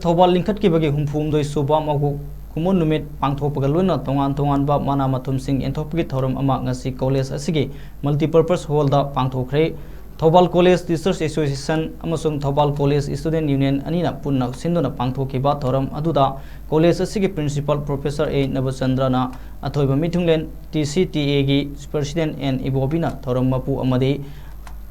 थौबाल लिंखटखिबगे हुमफुमदोई सुबा मगु कुमोन नुमित पांगथोपगा लोइना तोंगान तोंगानबा माना मथुमसिंग एंथोपगी थौरम अमा ngasi कॉलेज असिगी मल्टीपर्पस हॉल दा पांगथोखरे थौबाल कॉलेज टीचर्स एसोसिएशन अमसुंग थौबाल कॉलेज स्टूडेंट यूनियन अनिना पुन्ना सिंदुना पांगथोखिबा थौरम अदुदा कॉलेज असिगी प्रिंसिपल प्रोफेसर ए नवचंद्रना अथोइबा मिथुंगलेन TCTA गी प्रेसिडेंट एन इबोबिना थौरम मपु अमदे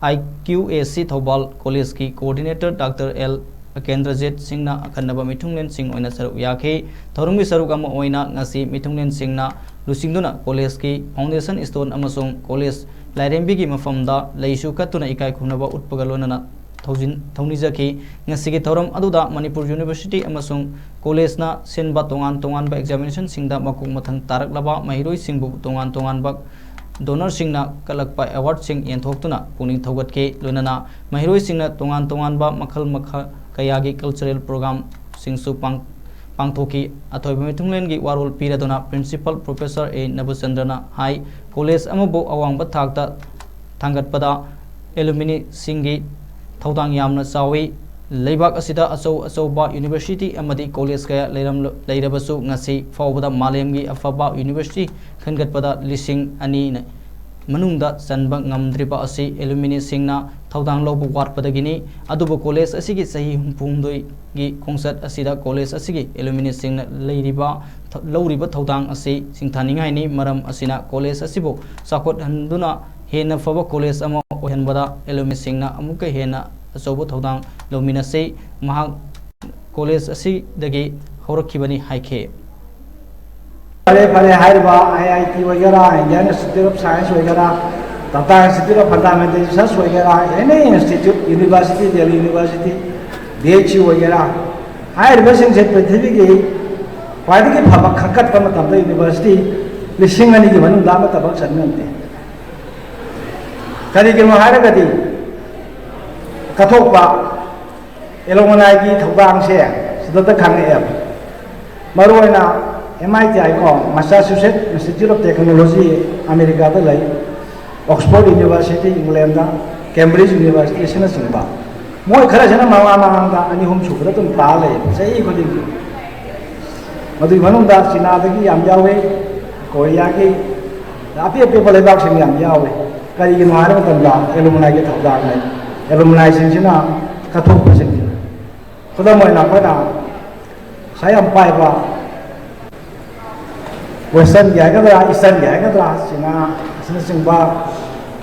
IQAC थौबाल कॉलेज की कोऑर्डिनेटर डॉक्टर एल केंद्रजेत सिंगना अखन्नबा मिथुंगलेन सिंग ओइना सरुक याखे थौरमगी सरुक अमा ओइना ngasi मिथुंगलेन सिंगना लुसिंगदुना कॉलेज की फाउंडेशन स्टोन अमसुंग कॉलेज लाइरेंबी की मफमदा लैसु कत्तुना इकाई खुनबा उत्पगा लोनना थौनिजखी ngasi की थौरम अदुदा मणिपुर यूनिवर्सिटी अमसुंग कॉलेजना सिनबा तोंगान तोंगानबा एग्जामिनेशन सिंगदा मकुक मथंग तारकलबा महिरोई सिंगबु तोंगान तोंगानबा डोनर सिंगना कलकपा अवार्ड सिंग येंथोक्तुना पुनिंग थौगतके लोनना महिरोई सिंगना तोंगान तोंगानबा मखल मखा कयागी कल्चरल प्रोग्राम सिंगसु पांगथोकी अथोइबा मिथुंगलेन की वारोल पीरदुना प्रिंसिपल प्रोफेसर ए नवचंद्रना हाई कॉलेज अमबो अवांगबा थाकता थांगतपदा एलुमिनी सिंगी थौदांग यामना चावी लेबाक असिदा अचौ अचौबा यूनिवर्सिटी अमदी कॉलेज कया लेरबसु ngasi फावबदा मालेमगी अफबा यूनिवर्सिटी खनगतपदा लिसिंग अनि मनुंगदा चनबा ngamdriba asi एलुमिनी सिंगना थौदांग लौबु वाटपदगिनी अदुबो कॉलेज असिगी सही हुमफुमदोई गी खोंसत असिदा कॉलेज असिगी एलुमिनी सिंगना लौरिबा थौदांग असि सिंथानिंगाइनी मरम असिना कॉलेज असिबो साकोट हंदुना हेना फबा कॉलेज अमा ओहनबदा एलुमिनी सिंगना अमुक हेना अचौबो थौदांग लौमिनसे महा कॉलेज असिदगी हौरखिबनी हाइखे फले फले हाइरबा IIT वगैरह इंडियन इंस्टीट्यूट ऑफ साइंस वगैरह Tata institute of fundamental research वगैरह any institute university Delhi university BHU वगैरह हाइरबसिंग से पृथ्वी की ख्वाइदगी फब खकत मतलब यूनिवर्सिटी लिसिंग अनि की मनुदा मतलब सन्नते करिगिनो हाइरगदी कथोपा एलोमनाई की थौदांग से सिदत खांगे मरुना MIT को Massachusetts institute of technology America lie Oxford university England Cambridge university से सिंबा मोय खरजना मावा मांगदा अनि हम सुखदा तुम ताले सही खुदी मदुई मनुंदा चीनादगी याम यावे कोरिया की आपे आपे बलेबाग सिंग याम यावे करिगिन मारे मतंदा एलुमनाई के थौदांग नै एलुमनाई सिंसिना कथोप सिंग खुदा मोयना पना सायम पाइबा वेस्टर्न गया ईस्टर्न गया सिना सिंबा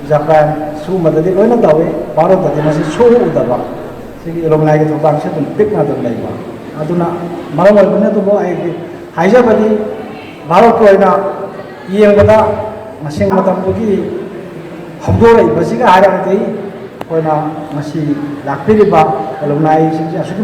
जापान सूमददी लोना तवे भारतदि मसी सोउदबा सिगी एलुमनाई के थौदांग से तुम पिकना दम लैबा अदुना मरम ओइबने तो आई हाइजाबदी भारत को ओइना येंगदा मसिंग मतमदुगी हबदोरै बसिगा हारमदि ओइना मसी लाक्पिरिबा एलुमनाई सिंजा